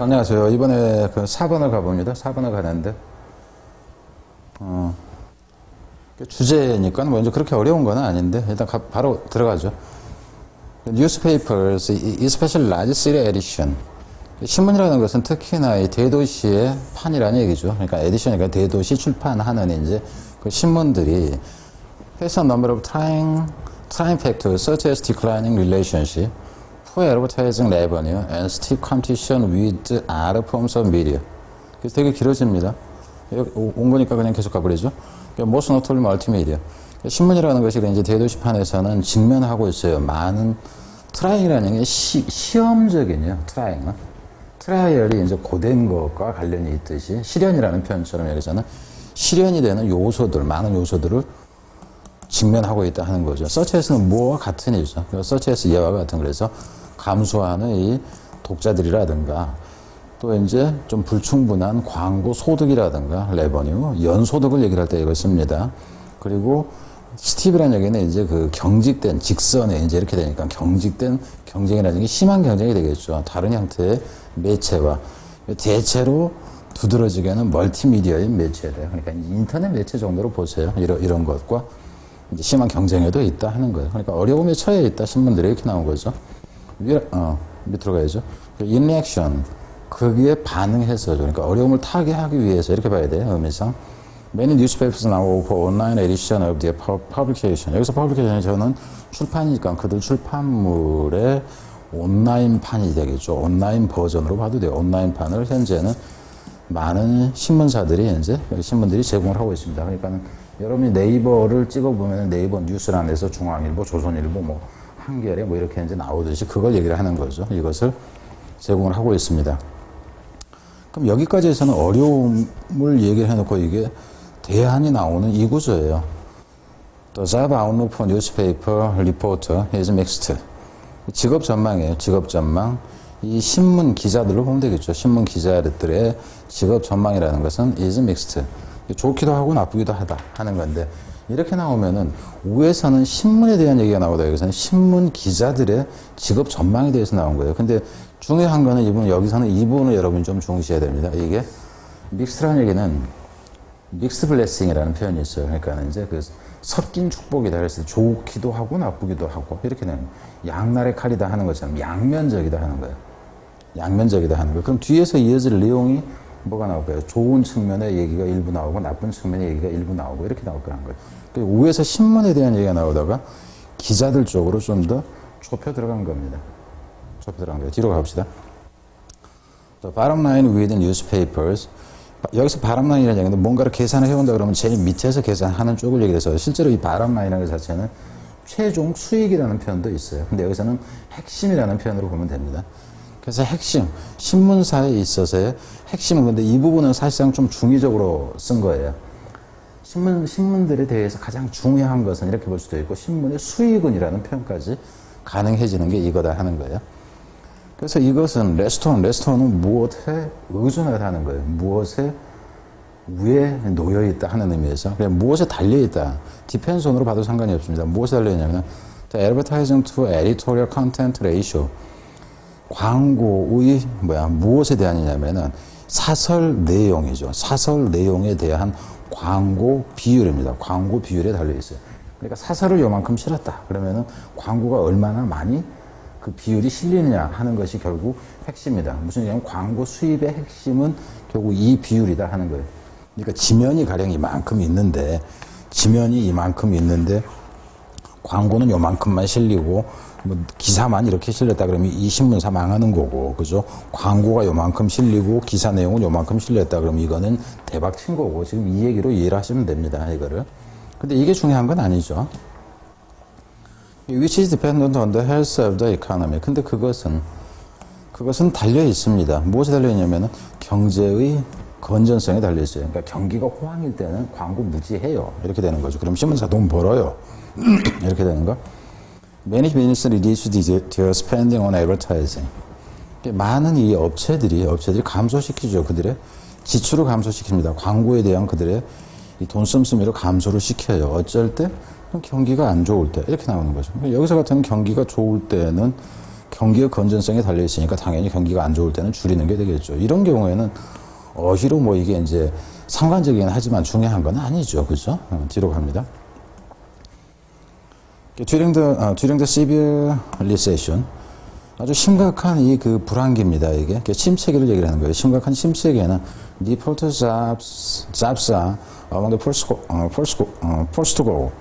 안녕하세요. 이번에 그 4번을 가봅니다. 4번을 가는데, 주제니까 뭐 이제 그렇게 어려운 건 아닌데, 일단 바로 들어가죠. Newspapers, especially large city edition. 신문이라는 것은 특히나 이 대도시의 판이라는 얘기죠. 그러니까 에디션이니까 대도시 출판하는 이제 그 신문들이 face a number of trying factors such as declining relationship, poor advertising revenue, and stiff competition with other forms of media. 그래서 되게 길어집니다. 온 거니까 그냥 계속 가버리죠. Most notably multimedia. 신문이라는 것이 이제 대도시판에서는 직면하고 있어요. 많은 트라이라는 게 시험적이냐, 트라이는. 트라이얼이 이제 고된 것과 관련이 있듯이 실현이라는 표현처럼 여기서는 실현이 되는 요소들, 많은 요소들을 직면하고 있다 하는 거죠. 서치에서는 뭐와 같은 일이죠. 서치에서 예와 같은, 그래서 감소하는 이 독자들이라든가 또 이제 좀 불충분한 광고 소득이라든가 레버뉴, 연소득을 얘기를 할 때 이걸 씁니다. 그리고 스티브라는 얘기는 이제 그 경직된 직선에 이제 이렇게 되니까 경직된 경쟁이라는 게 심한 경쟁이 되겠죠. 다른 형태의 매체와 대체로 두드러지게는 멀티미디어인 매체래요. 그러니까 인터넷 매체 정도로 보세요. 이런 것과 이제 심한 경쟁에도 있다 하는 거예요. 그러니까 어려움에 처해 있다 신문들이 이렇게 나온 거죠. 밑으로 가야죠. 인리액션, 거기에 반응해서죠. 그러니까 어려움을 타개하기 위해서 이렇게 봐야 돼요. 의미상. Many newspapers now offer online edition of their publication. 여기서 publication이 저는 출판이니까 그들 출판물의 온라인판이 되겠죠. 온라인 버전으로 봐도 돼요. 온라인판을 현재는 많은 신문사들이 이제 신문들이 제공을 하고 있습니다. 그러니까 여러분이 네이버를 찍어보면 네이버 뉴스란에서 중앙일보, 조선일보, 뭐 한겨레 뭐 이렇게 이제 나오듯이 그걸 얘기를 하는 거죠. 이것을 제공을 하고 있습니다. 그럼 여기까지에서는 어려움을 얘기를 해놓고 이게 대안이 나오는 이 구조예요. The job outlook for newspaper reporter is mixed. 직업 전망이에요. 직업 전망. 이 신문 기자들로 보면 되겠죠. 신문 기자들의 직업 전망이라는 것은 is mixed. 좋기도 하고 나쁘기도 하다 하는 건데, 이렇게 나오면은 위에서는 신문에 대한 얘기가 나오다, 여기서는 신문 기자들의 직업 전망에 대해서 나온 거예요. 근데 중요한 거는 여기서는 이 부분을 여러분이 좀 중시해야 됩니다. 이게 믹스라는 얘기는 믹스 블레싱이라는 표현이 있어요. 그러니까 이제 그 섞인 축복이다. 그래서 좋기도 하고 나쁘기도 하고 이렇게 되는, 양날의 칼이다 하는 것처럼 양면적이다 하는 거예요. 양면적이다 하는 거예요. 그럼 뒤에서 이어질 내용이 뭐가 나올까요? 좋은 측면의 얘기가 일부 나오고 나쁜 측면의 얘기가 일부 나오고 이렇게 나올 거란 거예요. 그리고 위에서 신문에 대한 얘기가 나오다가 기자들 쪽으로 좀 더 좁혀 들어간 겁니다. 좁혀 들어간 거예요. 뒤로 가봅시다. The bottom line with newspapers. 여기서 bottom line이라는 얘기는 뭔가를 계산을 해온다 그러면 제일 밑에서 계산하는 쪽을 얘기해서, 실제로 이 bottom line이라는 것 자체는 최종 수익이라는 표현도 있어요. 근데 여기서는 핵심이라는 표현으로 보면 됩니다. 그래서 핵심, 신문사에 있어서의 핵심은, 근데 이 부분은 사실상 좀 중의적으로 쓴 거예요. 신문들에 대해서 가장 중요한 것은 이렇게 볼 수도 있고, 신문의 수익은이라는 표현까지 가능해지는 게 이거다 하는 거예요. 그래서 이것은 레스토는 무엇에 의존하다는 거예요. 무엇에 위에 놓여있다 하는 의미에서, 그냥 무엇에 달려있다. 디펜션으로 봐도 상관이 없습니다. 무엇에 달려있냐면, the advertising to editorial content ratio. 광고의 무엇에 대한이냐면은 사설 내용이죠. 사설 내용에 대한 광고 비율입니다. 광고 비율에 달려있어요. 그러니까 사설을 요만큼 실었다. 그러면은 광고가 얼마나 많이 그 비율이 실리느냐 하는 것이 결국 핵심이다. 무슨 얘기냐면 광고 수입의 핵심은 결국 이 비율이다 하는 거예요. 그러니까 지면이 가령 이만큼 있는데, 광고는 요만큼만 실리고 뭐 기사만 이렇게 실렸다 그러면 이 신문사 망하는 거고, 그죠? 광고가 요만큼 실리고 기사 내용은 요만큼 실렸다 그러면 이거는 대박 친 거고, 지금 이 얘기로 이해를 하시면 됩니다, 이거를. 근데 이게 중요한 건 아니죠. Which is dependent on the health of the economy. 근데 그것은 달려 있습니다. 무엇에 달려 있냐면은 경제의 건전성에 달려 있어요. 그러니까 경기가 호황일 때는 광고 무지해요. 이렇게 되는 거죠. 그럼 신문사 돈 벌어요. 이렇게 되는 거. Many businesses reduce their spending on advertising. 많은 이 업체들이 감소시키죠. 그들의 지출을 감소시킵니다. 광고에 대한 그들의 이 돈 씀씀이를 감소를 시켜요. 어쩔 때? 경기가 안 좋을 때. 이렇게 나오는 거죠. 여기서 같은 경기가 좋을 때는 경기의 건전성에 달려 있으니까 당연히 경기가 안 좋을 때는 줄이는 게 되겠죠. 이런 경우에는 어휘로 뭐 이게 이제 상관적이긴 하지만 중요한 건 아니죠. 그죠? 뒤로 갑니다. During the severe recession, 아주 심각한 이 그 불황기입니다. 이게 침체기를 얘기를 하는 거예요. 심각한 침체기에는 default jobs are among the first to go.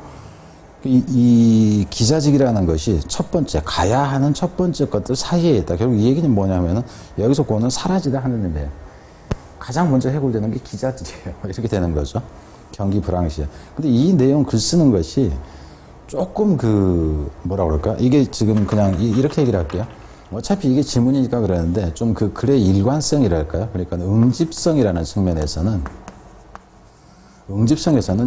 이 기자직이라는 것이 첫 번째, 가야 하는 첫 번째 것들 사이에 있다. 결국 이 얘기는 뭐냐면은 여기서 고는 사라지다 하는 의미예요. 가장 먼저 해고되는 게 기자직이에요. 이렇게 되는 거죠. 경기 불황 시에. 근데 이 내용 글 쓰는 것이 조금 그 뭐라 그럴까? 이게 지금 그냥 이렇게 얘기를 할게요. 어차피 이게 지문이니까 그러는데 좀 그 글의 일관성이랄까요? 그러니까 응집성이라는 측면에서는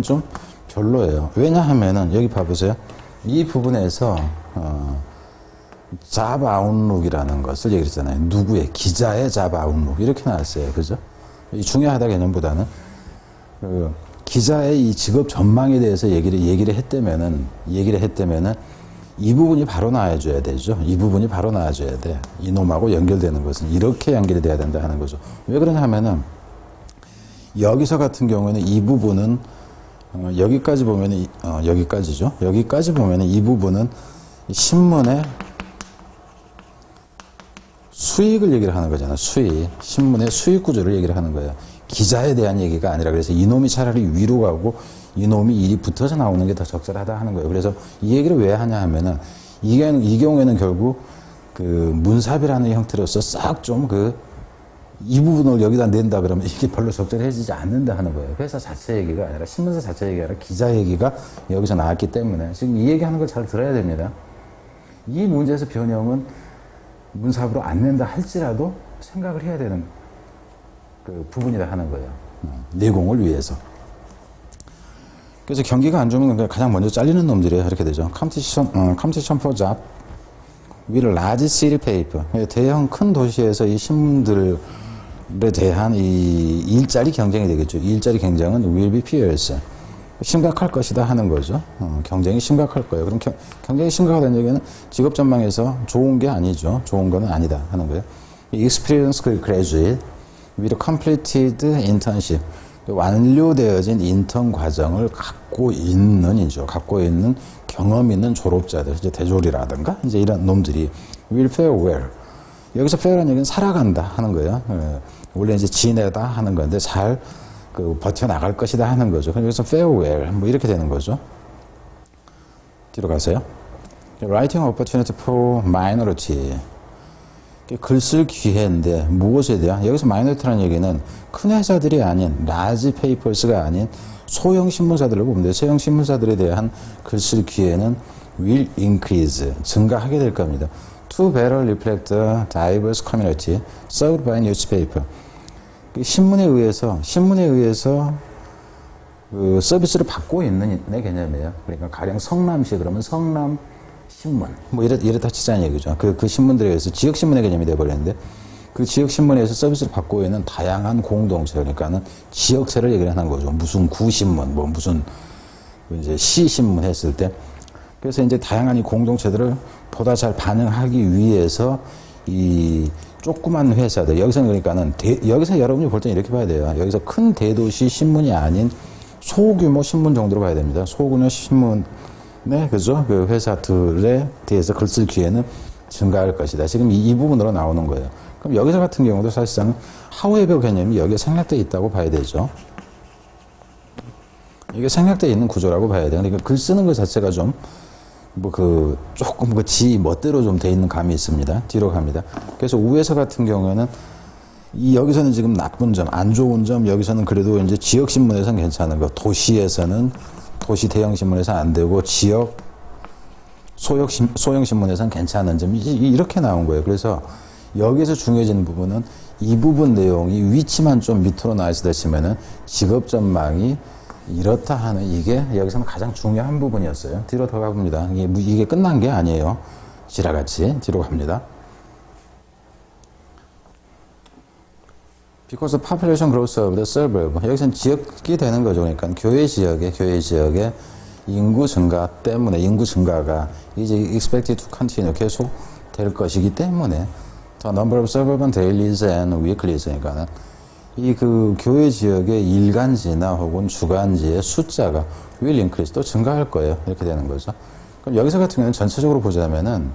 좀 별로예요. 왜냐하면은 여기 봐보세요. 이 부분에서 잡 아웃룩이라는 것을 얘기했잖아요. 누구의 누구의 잡 아웃룩 이렇게 나왔어요. 그죠? 이 중요하다 개념보다는 그 기자의 이 직업 전망에 대해서 얘기를 했다면은 이 부분이 바로 나와줘야 되죠. 이 부분이 바로 나와줘야 돼. 이놈하고 연결되는 것은 이렇게 연결이 돼야 된다 하는 거죠. 왜 그러냐 하면은 여기서 같은 경우에는 이 부분은 여기까지 보면은 여기까지죠. 여기까지 보면은 이 부분은 신문의 수익을 얘기를 하는 거잖아요. 수익. 신문의 수익 구조를 얘기를 하는 거예요. 기자에 대한 얘기가 아니라 그래서 이놈이 차라리 위로 가고 이놈이 일이 붙어서 나오는 게 더 적절하다 하는 거예요. 그래서 이 얘기를 왜 하냐 하면은 이 경우에는 결국 그 문삽이라는 형태로서 싹 좀 이 부분을 여기다 낸다 그러면 이게 별로 적절해지지 않는다 하는 거예요. 회사 자체 얘기가 아니라 신문사 자체 얘기가 아니라 기자 얘기가 여기서 나왔기 때문에 지금 이 얘기하는 걸 잘 들어야 됩니다. 이 문제에서 변형은 문삽으로 안 낸다 할지라도 생각을 해야 되는 그 부분이라 하는 거예요. 내공을 위해서. 그래서 경기가 안 좋으면 가장 먼저 잘리는 놈들이에요. 이렇게 되죠. Competition for job with large city paper. 대형 큰 도시에서 이 신문들에 대한 이 일자리 경쟁이 되겠죠. 이 일자리 경쟁은 will be fierce. 심각할 것이다 하는 거죠. 경쟁이 심각할 거예요. 그럼 경쟁이 심각하다는 얘기는 직업 전망에서 좋은 게 아니죠. 좋은 거는 아니다 하는 거예요. Experienced graduate with completed internship. 완료되어진 인턴 과정을 갖고 있는 경험 있는 졸업자들, 이제 대졸이라든가 이제 이런 놈들이 will fare well. 여기서 fare라는 얘기는 살아간다 하는 거예요. 원래 이제 지내다 하는 건데 잘 버텨나갈 것이다 하는 거죠. 그래서 fare well 뭐 이렇게 되는 거죠. 뒤로 가세요. Writing opportunity for minority. 글 쓸 기회인데 무엇에 대한 여기서 마이너리티라는 얘기는 큰 회사들이 아닌 라지 페이퍼스가 아닌 소형 신문사들을 보면 돼요. 소형 신문사들에 대한 글 쓸 기회는 will increase 증가하게 될 겁니다. To better reflect the diverse community served by newspaper. 신문에 의해서 그 서비스를 받고 있는 개념이에요. 그러니까 가령 성남시 그러면 성남 신문 뭐 이렇다 치자는 얘기죠. 그 신문들에 의해서 지역 신문의 개념이 돼버렸는데 그 지역 신문에서 서비스를 받고 있는 다양한 공동체 그러니까는 지역체를 얘기를 하는 거죠. 무슨 구신문 뭐 무슨 이제 시신문 했을 때 그래서 이제 다양한 이 공동체들을 보다 잘 반영하기 위해서 이 조그만 회사들 여기서는 그러니까는 여기서 여러분이 볼 때는 이렇게 봐야 돼요. 여기서 큰 대도시 신문이 아닌 소규모 신문 정도로 봐야 됩니다. 소규모 신문 네, 그죠? 그 회사들에 대해서 글 쓸 기회는 증가할 것이다. 지금 이 부분으로 나오는 거예요. 그럼 여기서 같은 경우도 사실상 however 개념이 여기에 생략되어 있다고 봐야 되죠. 이게 생략되어 있는 구조라고 봐야 돼요. 그러니까 글 쓰는 것 자체가 좀, 조금 지 멋대로 좀 돼 있는 감이 있습니다. 뒤로 갑니다. 그래서 우에서 같은 경우에는 여기서는 지금 나쁜 점, 안 좋은 점, 여기서는 그래도 이제 지역신문에서는 괜찮은 거, 도시 대형 신문에서는 안 되고 지역 소형 신문에서는 괜찮은 점이 이렇게 나온 거예요. 그래서 여기서 중요해지는 부분은 이 부분 내용이 위치만 좀 밑으로 나와 있다 치면은 직업 전망이 이렇다 하는 이게 여기서는 가장 중요한 부분이었어요. 뒤로 더 가봅니다. 이게 끝난 게 아니에요. 지라같이 뒤로 갑니다. Because the population growth of the suburb. 여기서는 지역이 되는 거죠. 그러니까 교외 지역의 인구 증가 때문에 인구 증가가 이제 expected to continue 계속 될 것이기 때문에 The number of suburban dailies and weeklies 그러니까는 이 그 교외 지역의 일간지나 혹은 주간지의 숫자가 will increase 또 증가할 거예요. 이렇게 되는 거죠. 그럼 여기서 같은 경우는 전체적으로 보자면은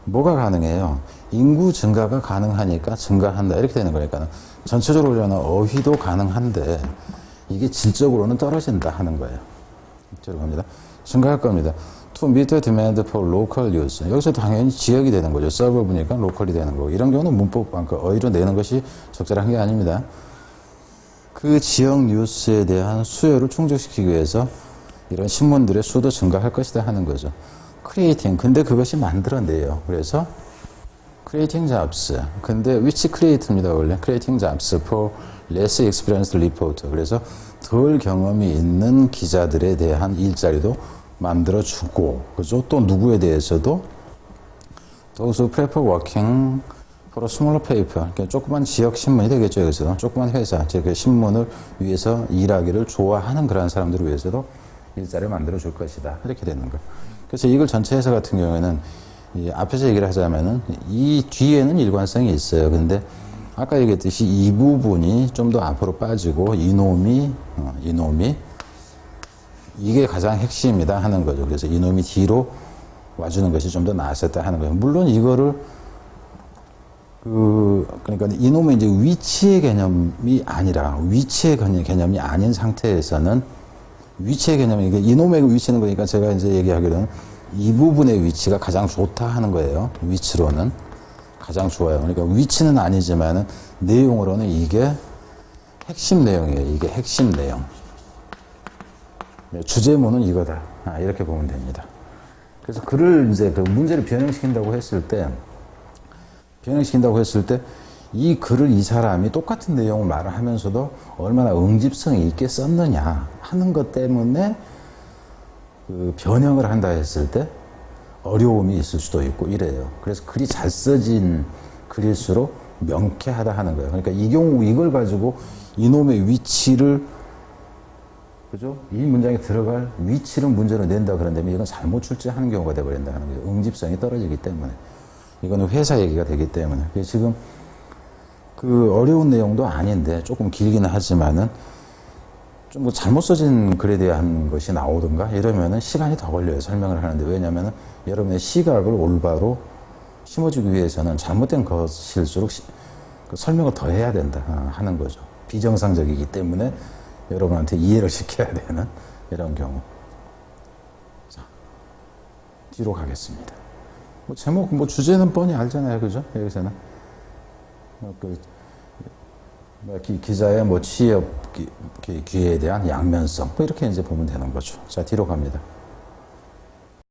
뭐가 가능해요? 인구 증가가 가능하니까 증가한다. 이렇게 되는 거니까 전체적으로 보자면 어휘도 가능한데 이게 질적으로는 떨어진다 하는 거예요. 들어갑니다. 증가할 겁니다. To meet the demand for local use. 여기서 당연히 지역이 되는 거죠. 서버브니까 로컬이 되는 거고. 이런 경우는 문법, 그러니까 어휘로 내는 것이 적절한 게 아닙니다. 그 지역 뉴스에 대한 수요를 충족시키기 위해서 이런 신문들의 수도 증가할 것이다 하는 거죠. creating. 근데 그것이 만들어내요. 그래서 creating jobs. 근데 which create입니다. 원래 creating jobs for less experienced reporter. 그래서 덜 경험이 있는 기자들에 대한 일자리도 만들어주고, 그죠? 또 누구에 대해서도 those who prefer working for a smaller paper. 그러니까 조그만 지역 신문이 되겠죠. 여기서 조그만 회사, 즉 신문을 위해서 일하기를 좋아하는 그런 사람들을 위해서도 일자리를 만들어줄 것이다. 이렇게 되는 거예요. 그래서 이걸 전체 해석 같은 경우에는 이 앞에서 얘기를 하자면은 이 뒤에는 일관성이 있어요. 근데 아까 얘기했듯이 이 부분이 좀 더 앞으로 빠지고 이놈이 이게 가장 핵심이다 하는 거죠. 그래서 이놈이 뒤로 와주는 것이 좀 더 나았었다 하는 거예요. 물론 이거를 그러니까 이놈의 이제 위치의 개념이 아니라 위치의 개념이 아닌 상태에서는 위치의 개념이 이놈의 위치는 거니까 제가 이제 얘기하기로는 이 부분의 위치가 가장 좋다 하는 거예요. 위치로는 가장 좋아요. 그러니까 위치는 아니지만은 내용으로는 이게 핵심 내용이에요. 이게 핵심 내용. 주제문은 이거다. 이렇게 보면 됩니다. 그래서 글을 이제 그 문제를 변형시킨다고 했을 때 이 글을 이 사람이 똑같은 내용을 말을 하면서도 얼마나 응집성이 있게 썼느냐 하는 것 때문에 그 변형을 한다 했을 때 어려움이 있을 수도 있고 이래요. 그래서 글이 잘 써진 글일수록 명쾌하다 하는 거예요. 그러니까 이 경우 이걸 가지고 이놈의 위치를 그죠? 이 문장에 들어갈 위치를 문제로 낸다 그런다면 이건 잘못 출제하는 경우가 되어버린다 하는 거예요. 응집성이 떨어지기 때문에. 이거는 회사 얘기가 되기 때문에. 그래서 지금 그 어려운 내용도 아닌데 조금 길기는 하지만은 좀 뭐 잘못 써진 글에 대한 것이 나오든가 이러면은 시간이 더 걸려요. 설명을 하는데. 왜냐면은 여러분의 시각을 올바로 심어주기 위해서는 잘못된 것일수록 설명을 더 해야 된다 하는 거죠. 비정상적이기 때문에 여러분한테 이해를 시켜야 되는 이런 경우. 자, 뒤로 가겠습니다. 뭐 제목, 뭐 주제는 뻔히 알잖아요. 그죠? 여기서는. 기자의 뭐 취업 기회에 대한 양면성. 뭐 이렇게 이제 보면 되는 거죠. 자, 뒤로 갑니다.